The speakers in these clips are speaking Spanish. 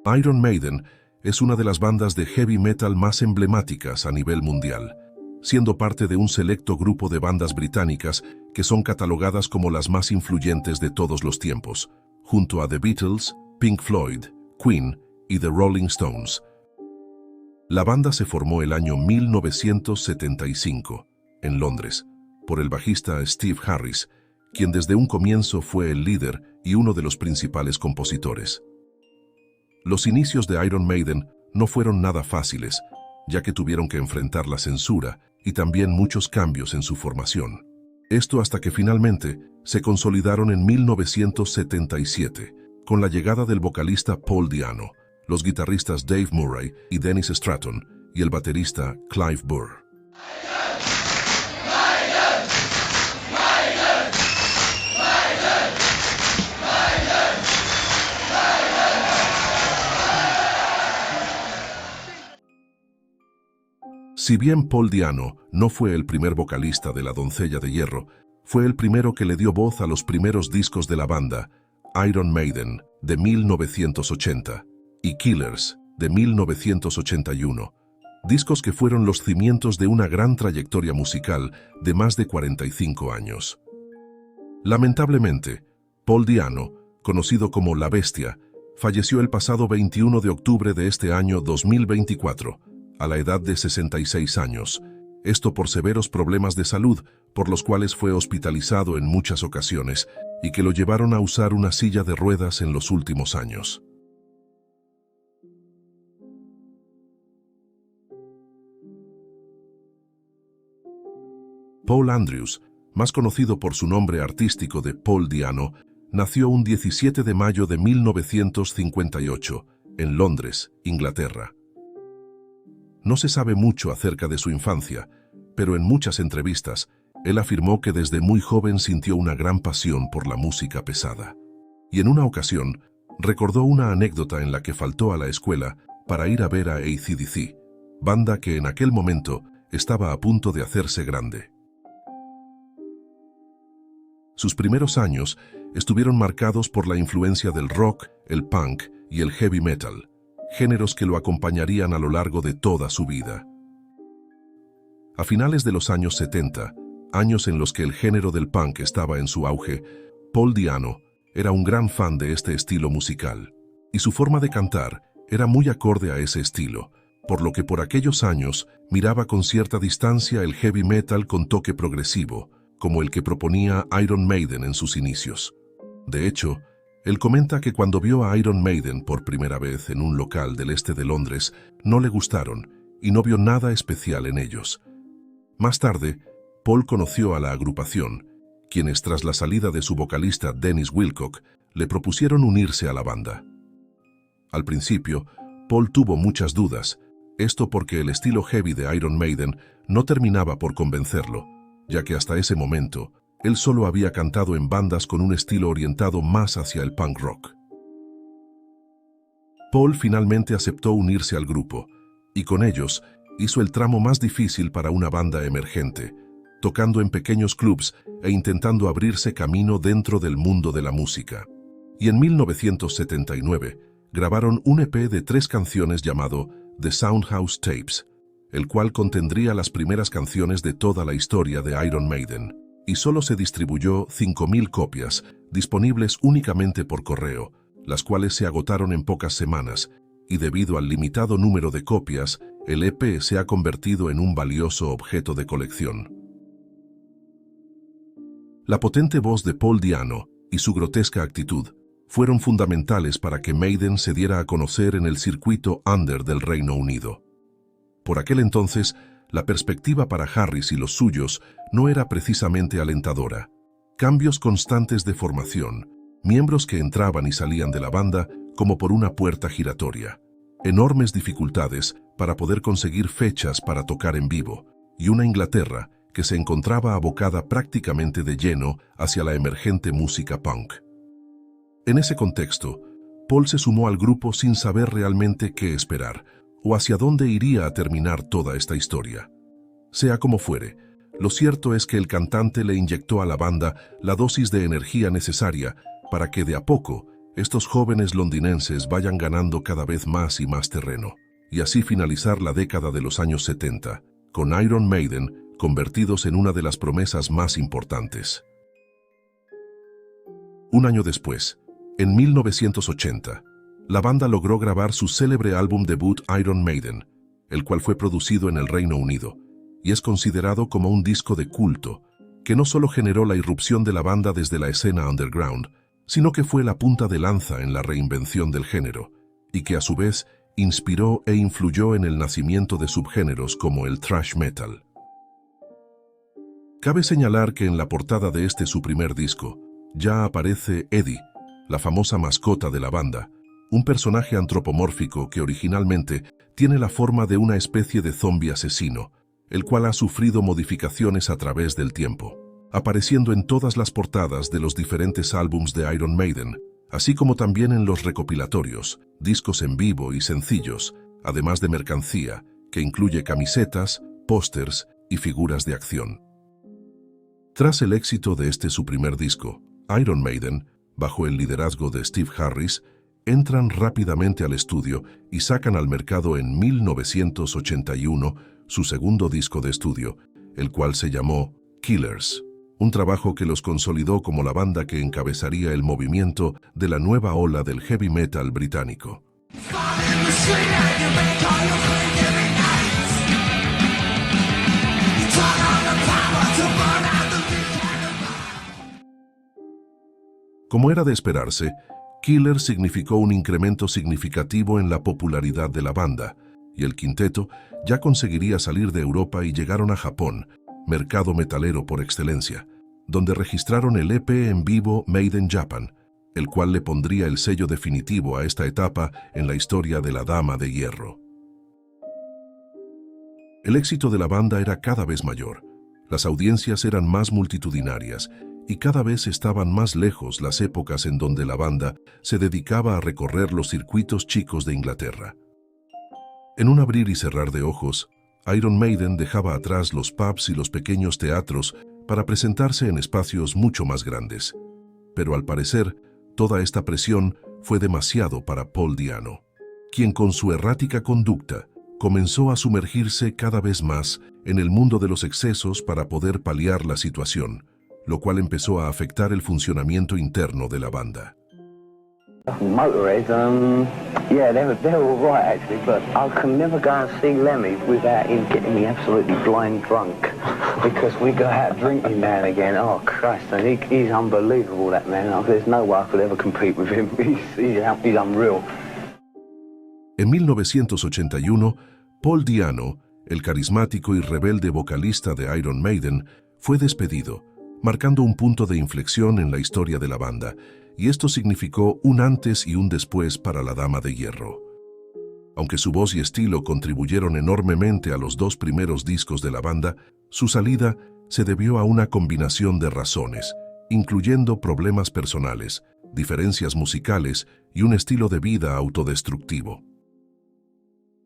Iron Maiden es una de las bandas de heavy metal más emblemáticas a nivel mundial, siendo parte de un selecto grupo de bandas británicas que son catalogadas como las más influyentes de todos los tiempos, junto a The Beatles, Pink Floyd, Queen y The Rolling Stones. La banda se formó el año 1975, en Londres, por el bajista Steve Harris, quien desde un comienzo fue el líder y uno de los principales compositores. Los inicios de Iron Maiden no fueron nada fáciles, ya que tuvieron que enfrentar la censura y también muchos cambios en su formación. Esto hasta que finalmente se consolidaron en 1977, con la llegada del vocalista Paul Di'Anno, los guitarristas Dave Murray y Dennis Stratton, y el baterista Clive Burr. Si bien Paul Di'Anno no fue el primer vocalista de La Doncella de Hierro, fue el primero que le dio voz a los primeros discos de la banda, Iron Maiden, de 1980, y Killers, de 1981, discos que fueron los cimientos de una gran trayectoria musical de más de 45 años. Lamentablemente, Paul Di'Anno, conocido como La Bestia, falleció el pasado 21 de octubre de este año 2024, a la edad de 66 años, esto por severos problemas de salud, por los cuales fue hospitalizado en muchas ocasiones y que lo llevaron a usar una silla de ruedas en los últimos años. Paul Andrews, más conocido por su nombre artístico de Paul Di'Anno, nació un 17 de mayo de 1958, en Londres, Inglaterra. No se sabe mucho acerca de su infancia, pero en muchas entrevistas, él afirmó que desde muy joven sintió una gran pasión por la música pesada. Y en una ocasión, recordó una anécdota en la que faltó a la escuela para ir a ver a AC/DC, banda que en aquel momento estaba a punto de hacerse grande. Sus primeros años estuvieron marcados por la influencia del rock, el punk y el heavy metal, géneros que lo acompañarían a lo largo de toda su vida. A finales de los años 70, años en los que el género del punk estaba en su auge, Paul Di'Anno era un gran fan de este estilo musical, y su forma de cantar era muy acorde a ese estilo, por lo que por aquellos años miraba con cierta distancia el heavy metal con toque progresivo, como el que proponía Iron Maiden en sus inicios. De hecho, él comenta que cuando vio a Iron Maiden por primera vez en un local del este de Londres, no le gustaron y no vio nada especial en ellos. Más tarde, Paul conoció a la agrupación, quienes tras la salida de su vocalista Dennis Wilcock, le propusieron unirse a la banda. Al principio, Paul tuvo muchas dudas, esto porque el estilo heavy de Iron Maiden no terminaba por convencerlo, ya que hasta ese momento, él solo había cantado en bandas con un estilo orientado más hacia el punk rock. Paul finalmente aceptó unirse al grupo, y con ellos hizo el tramo más difícil para una banda emergente, tocando en pequeños clubs e intentando abrirse camino dentro del mundo de la música. Y en 1979 grabaron un EP de 3 canciones llamado The Soundhouse Tapes, el cual contendría las primeras canciones de toda la historia de Iron Maiden, y solo se distribuyó 5.000 copias, disponibles únicamente por correo, las cuales se agotaron en pocas semanas, y debido al limitado número de copias, el EP se ha convertido en un valioso objeto de colección. La potente voz de Paul Di'Anno y su grotesca actitud fueron fundamentales para que Maiden se diera a conocer en el circuito under del Reino Unido. Por aquel entonces, la perspectiva para Harris y los suyos no era precisamente alentadora. Cambios constantes de formación, miembros que entraban y salían de la banda como por una puerta giratoria, enormes dificultades para poder conseguir fechas para tocar en vivo, y una Inglaterra que se encontraba abocada prácticamente de lleno hacia la emergente música punk. En ese contexto, Paul se sumó al grupo sin saber realmente qué esperar, o hacia dónde iría a terminar toda esta historia. Sea como fuere, lo cierto es que el cantante le inyectó a la banda la dosis de energía necesaria para que de a poco estos jóvenes londinenses vayan ganando cada vez más y más terreno, y así finalizar la década de los años 70, con Iron Maiden convertidos en una de las promesas más importantes. Un año después, en 1980, la banda logró grabar su célebre álbum debut Iron Maiden, el cual fue producido en el Reino Unido, y es considerado como un disco de culto, que no solo generó la irrupción de la banda desde la escena underground, sino que fue la punta de lanza en la reinvención del género, y que a su vez inspiró e influyó en el nacimiento de subgéneros como el thrash metal. Cabe señalar que en la portada de este su primer disco, ya aparece Eddie, la famosa mascota de la banda, un personaje antropomórfico que originalmente tiene la forma de una especie de zombi asesino, el cual ha sufrido modificaciones a través del tiempo, apareciendo en todas las portadas de los diferentes álbumes de Iron Maiden, así como también en los recopilatorios, discos en vivo y sencillos, además de mercancía, que incluye camisetas, pósters y figuras de acción. Tras el éxito de este su primer disco, Iron Maiden, bajo el liderazgo de Steve Harris, entran rápidamente al estudio y sacan al mercado en 1981 su segundo disco de estudio, el cual se llamó Killers, un trabajo que los consolidó como la banda que encabezaría el movimiento de la nueva ola del heavy metal británico. Como era de esperarse, Killers significó un incremento significativo en la popularidad de la banda, y el quinteto ya conseguiría salir de Europa y llegaron a Japón, mercado metalero por excelencia, donde registraron el EP en vivo Made in Japan, el cual le pondría el sello definitivo a esta etapa en la historia de la Dama de Hierro. El éxito de la banda era cada vez mayor, las audiencias eran más multitudinarias, y cada vez estaban más lejos las épocas en donde la banda se dedicaba a recorrer los circuitos chicos de Inglaterra. En un abrir y cerrar de ojos, Iron Maiden dejaba atrás los pubs y los pequeños teatros para presentarse en espacios mucho más grandes. Pero al parecer, toda esta presión fue demasiado para Paul Di'Anno, quien con su errática conducta comenzó a sumergirse cada vez más en el mundo de los excesos para poder paliar la situación, lo cual empezó a afectar el funcionamiento interno de la banda. Motorhead, yeah, they're all right actually, but I can never go and see Lemmy without him getting me absolutely blind drunk, because we go out drinking now and again. Oh Christ, and he's unbelievable, that man. There's no way I could ever compete with him. He's unreal. En 1981, Paul Di'Anno, el carismático y rebelde vocalista de Iron Maiden, fue despedido, marcando un punto de inflexión en la historia de la banda, y esto significó un antes y un después para la Dama de Hierro. Aunque su voz y estilo contribuyeron enormemente a los dos primeros discos de la banda, su salida se debió a una combinación de razones, incluyendo problemas personales, diferencias musicales y un estilo de vida autodestructivo.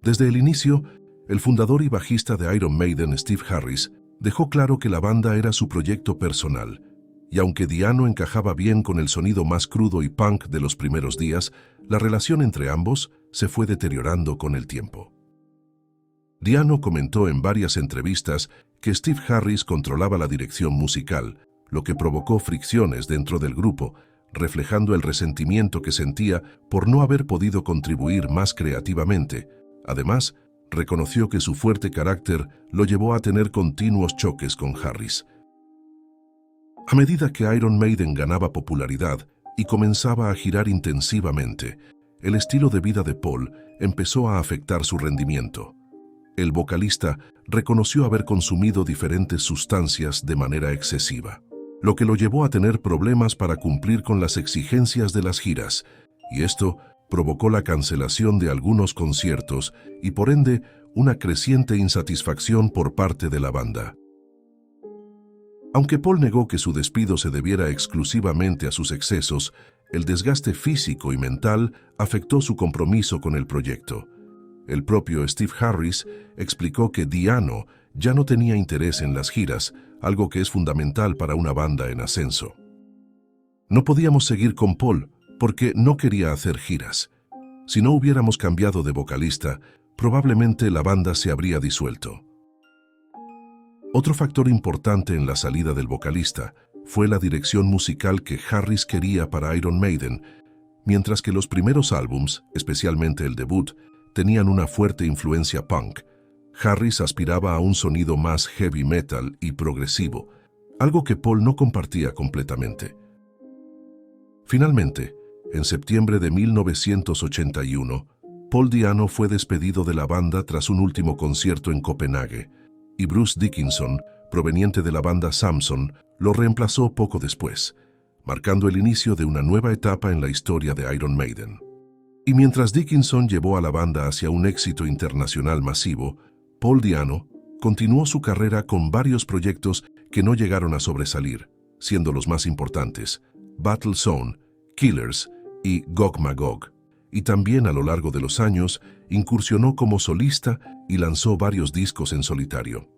Desde el inicio, el fundador y bajista de Iron Maiden, Steve Harris, dejó claro que la banda era su proyecto personal, y aunque Di'Anno encajaba bien con el sonido más crudo y punk de los primeros días, la relación entre ambos se fue deteriorando con el tiempo. Di'Anno comentó en varias entrevistas que Steve Harris controlaba la dirección musical, lo que provocó fricciones dentro del grupo, reflejando el resentimiento que sentía por no haber podido contribuir más creativamente. Además, reconoció que su fuerte carácter lo llevó a tener continuos choques con Harris. A medida que Iron Maiden ganaba popularidad y comenzaba a girar intensivamente, el estilo de vida de Paul empezó a afectar su rendimiento. El vocalista reconoció haber consumido diferentes sustancias de manera excesiva, lo que lo llevó a tener problemas para cumplir con las exigencias de las giras, y esto provocó la cancelación de algunos conciertos y por ende una creciente insatisfacción por parte de la banda. Aunque Paul negó que su despido se debiera exclusivamente a sus excesos, el desgaste físico y mental afectó su compromiso con el proyecto. El propio Steve Harris explicó que Di'Anno ya no tenía interés en las giras, algo que es fundamental para una banda en ascenso. No podíamos seguir con Paul, porque no quería hacer giras. Si no hubiéramos cambiado de vocalista, probablemente la banda se habría disuelto. Otro factor importante en la salida del vocalista fue la dirección musical que Harris quería para Iron Maiden, mientras que los primeros álbums, especialmente el debut, tenían una fuerte influencia punk. Harris aspiraba a un sonido más heavy metal y progresivo, algo que Paul no compartía completamente. Finalmente, en septiembre de 1981, Paul Di'Anno fue despedido de la banda tras un último concierto en Copenhague, y Bruce Dickinson, proveniente de la banda Samson, lo reemplazó poco después, marcando el inicio de una nueva etapa en la historia de Iron Maiden. Y mientras Dickinson llevó a la banda hacia un éxito internacional masivo, Paul Di'Anno continuó su carrera con varios proyectos que no llegaron a sobresalir, siendo los más importantes Battle Zone, Killers y Gog Magog, y también a lo largo de los años incursionó como solista y lanzó varios discos en solitario.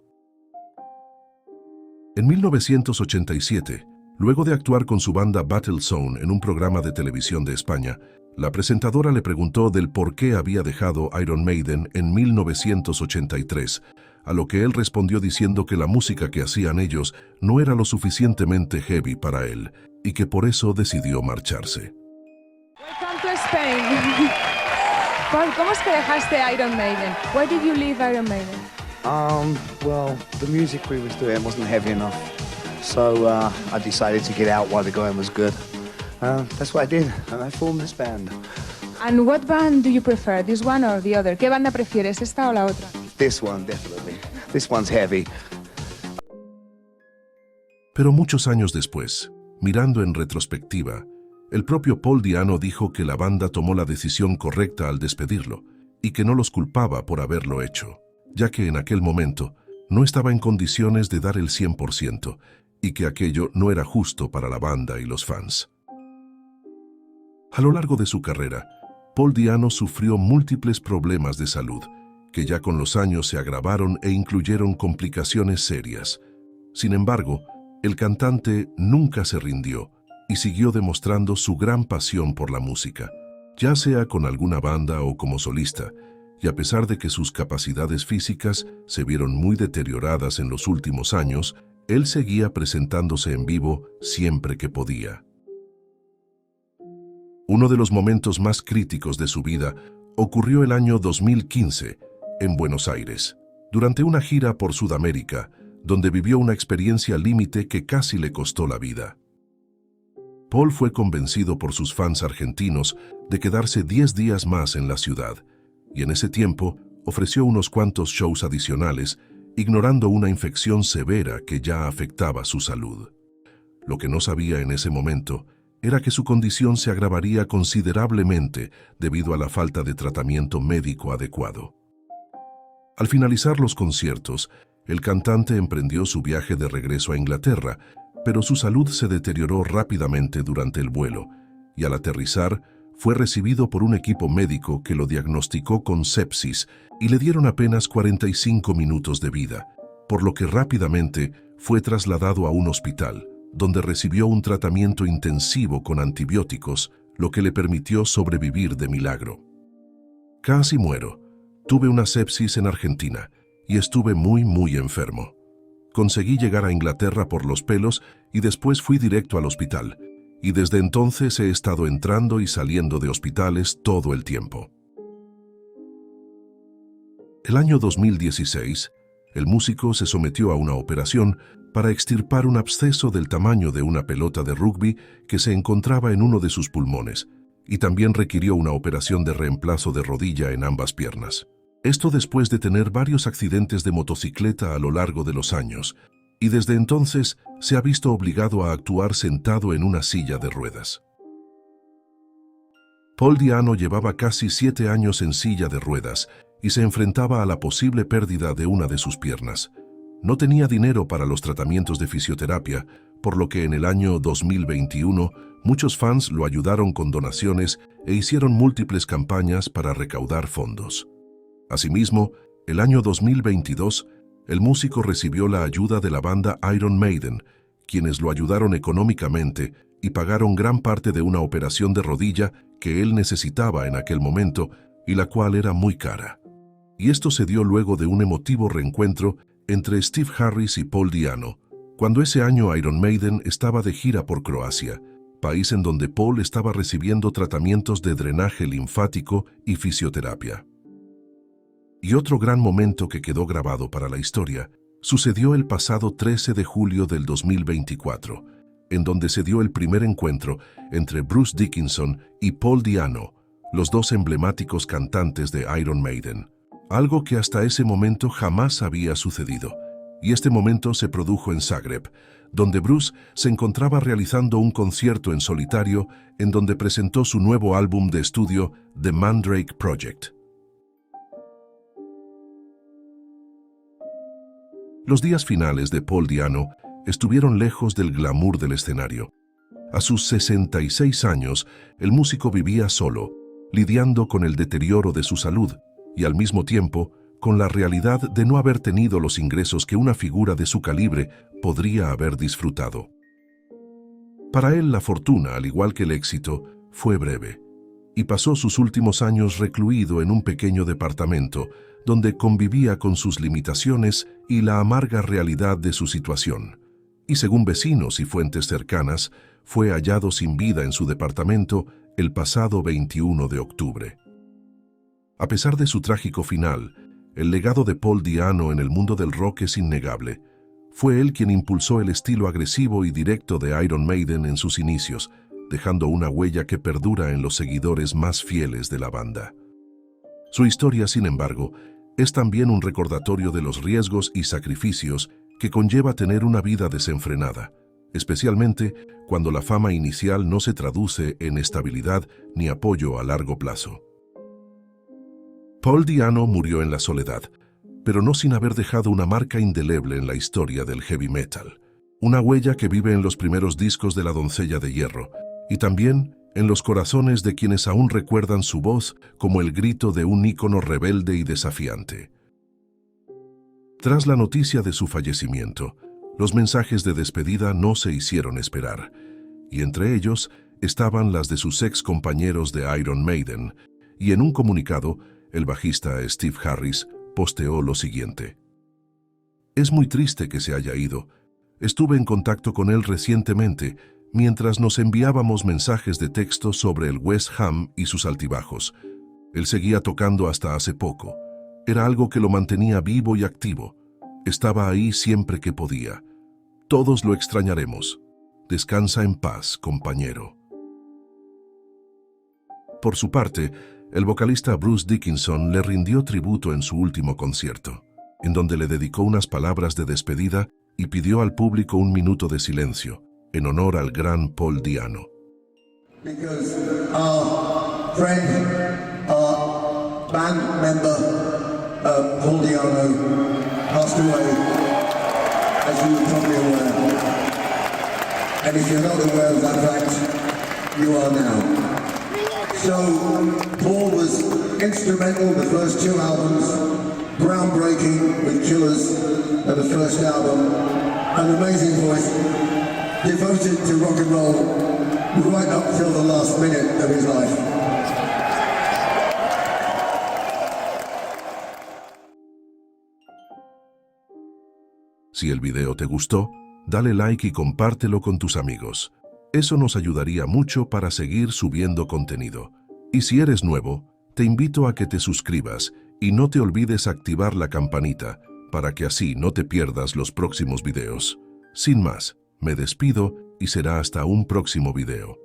En 1987, luego de actuar con su banda Battle Zone en un programa de televisión de España, la presentadora le preguntó del por qué había dejado Iron Maiden en 1983, a lo que él respondió diciendo que la música que hacían ellos no era lo suficientemente heavy para él y que por eso decidió marcharse. Welcome to Spain. Paul, ¿cómo es que dejaste Iron Maiden? Why did you leave Iron Maiden? Well, the music we was doing wasn't heavy enough. So I decided to get out while the going was good. That's what I did, and I formed this band. And what band do you prefer, this one or the other? ¿Qué banda prefieres, esta o la otra? This one, definitely. This one's heavy. Pero muchos años después, mirando en retrospectiva, el propio Paul Di'Anno dijo que la banda tomó la decisión correcta al despedirlo y que no los culpaba por haberlo hecho, ya que en aquel momento no estaba en condiciones de dar el 100% y que aquello no era justo para la banda y los fans. A lo largo de su carrera, Paul Di'Anno sufrió múltiples problemas de salud, que ya con los años se agravaron e incluyeron complicaciones serias. Sin embargo, el cantante nunca se rindió y siguió demostrando su gran pasión por la música, ya sea con alguna banda o como solista, y a pesar de que sus capacidades físicas se vieron muy deterioradas en los últimos años, él seguía presentándose en vivo siempre que podía. Uno de los momentos más críticos de su vida ocurrió el año 2015, en Buenos Aires, durante una gira por Sudamérica, donde vivió una experiencia límite que casi le costó la vida. Paul fue convencido por sus fans argentinos de quedarse 10 días más en la ciudad, y en ese tiempo ofreció unos cuantos shows adicionales, ignorando una infección severa que ya afectaba su salud. Lo que no sabía en ese momento era que su condición se agravaría considerablemente debido a la falta de tratamiento médico adecuado. Al finalizar los conciertos, el cantante emprendió su viaje de regreso a Inglaterra, pero su salud se deterioró rápidamente durante el vuelo, y al aterrizar fue recibido por un equipo médico que lo diagnosticó con sepsis y le dieron apenas 45 minutos de vida, por lo que rápidamente fue trasladado a un hospital, donde recibió un tratamiento intensivo con antibióticos, lo que le permitió sobrevivir de milagro. Casi muero. Tuve una sepsis en Argentina y estuve muy enfermo. Conseguí llegar a Inglaterra por los pelos y después fui directo al hospital, y desde entonces he estado entrando y saliendo de hospitales todo el tiempo. El año 2016, el músico se sometió a una operación para extirpar un absceso del tamaño de una pelota de rugby que se encontraba en uno de sus pulmones, y también requirió una operación de reemplazo de rodilla en ambas piernas. Esto después de tener varios accidentes de motocicleta a lo largo de los años, y desde entonces se ha visto obligado a actuar sentado en una silla de ruedas. Paul Di'Anno llevaba casi 7 años en silla de ruedas y se enfrentaba a la posible pérdida de una de sus piernas. No tenía dinero para los tratamientos de fisioterapia, por lo que en el año 2021 muchos fans lo ayudaron con donaciones e hicieron múltiples campañas para recaudar fondos. Asimismo, el año 2022, el músico recibió la ayuda de la banda Iron Maiden, quienes lo ayudaron económicamente y pagaron gran parte de una operación de rodilla que él necesitaba en aquel momento y la cual era muy cara. Y esto se dio luego de un emotivo reencuentro entre Steve Harris y Paul Di'Anno, cuando ese año Iron Maiden estaba de gira por Croacia, país en donde Paul estaba recibiendo tratamientos de drenaje linfático y fisioterapia. Y otro gran momento que quedó grabado para la historia sucedió el pasado 13 de julio del 2024, en donde se dio el primer encuentro entre Bruce Dickinson y Paul Di'Anno, los dos emblemáticos cantantes de Iron Maiden, algo que hasta ese momento jamás había sucedido. Y este momento se produjo en Zagreb, donde Bruce se encontraba realizando un concierto en solitario en donde presentó su nuevo álbum de estudio, The Mandrake Project. Los días finales de Paul Di'Anno estuvieron lejos del glamour del escenario. A sus 66 años, el músico vivía solo, lidiando con el deterioro de su salud y al mismo tiempo con la realidad de no haber tenido los ingresos que una figura de su calibre podría haber disfrutado. Para él, la fortuna, al igual que el éxito, fue breve, y pasó sus últimos años recluido en un pequeño departamento donde convivía con sus limitaciones y la amarga realidad de su situación. Y según vecinos y fuentes cercanas, fue hallado sin vida en su departamento el pasado 21 de octubre. A pesar de su trágico final, el legado de Paul Di'Anno en el mundo del rock es innegable. Fue él quien impulsó el estilo agresivo y directo de Iron Maiden en sus inicios, dejando una huella que perdura en los seguidores más fieles de la banda. Su historia, sin embargo, es también un recordatorio de los riesgos y sacrificios que conlleva tener una vida desenfrenada, especialmente cuando la fama inicial no se traduce en estabilidad ni apoyo a largo plazo. Paul Di'Anno murió en la soledad, pero no sin haber dejado una marca indeleble en la historia del heavy metal, una huella que vive en los primeros discos de La Doncella de Hierro y también en los corazones de quienes aún recuerdan su voz como el grito de un ícono rebelde y desafiante. Tras la noticia de su fallecimiento, los mensajes de despedida no se hicieron esperar, y entre ellos estaban las de sus ex compañeros de Iron Maiden, y en un comunicado, el bajista Steve Harris posteó lo siguiente: «Es muy triste que se haya ido. Estuve en contacto con él recientemente mientras nos enviábamos mensajes de texto sobre el West Ham y sus altibajos. Él seguía tocando hasta hace poco. Era algo que lo mantenía vivo y activo. Estaba ahí siempre que podía. Todos lo extrañaremos. Descansa en paz, compañero». Por su parte, el vocalista Bruce Dickinson le rindió tributo en su último concierto, en donde le dedicó unas palabras de despedida y pidió al público un minuto de silencio, en honor al gran Paul Di'Anno. Because our friend, our band member, Paul Di'Anno, passed away, as you are probably aware. And if you're not aware of that fact, you are now. So, Paul was instrumental in the first two albums, groundbreaking with Killers and the first album, an amazing voice, devoted to rock and roll right up till the last minute of his life. Si el video te gustó, dale like y compártelo con tus amigos. Eso nos ayudaría mucho para seguir subiendo contenido. Y si eres nuevo, te invito a que te suscribas y no te olvides activar la campanita para que así no te pierdas los próximos videos. Sin más, me despido y será hasta un próximo video.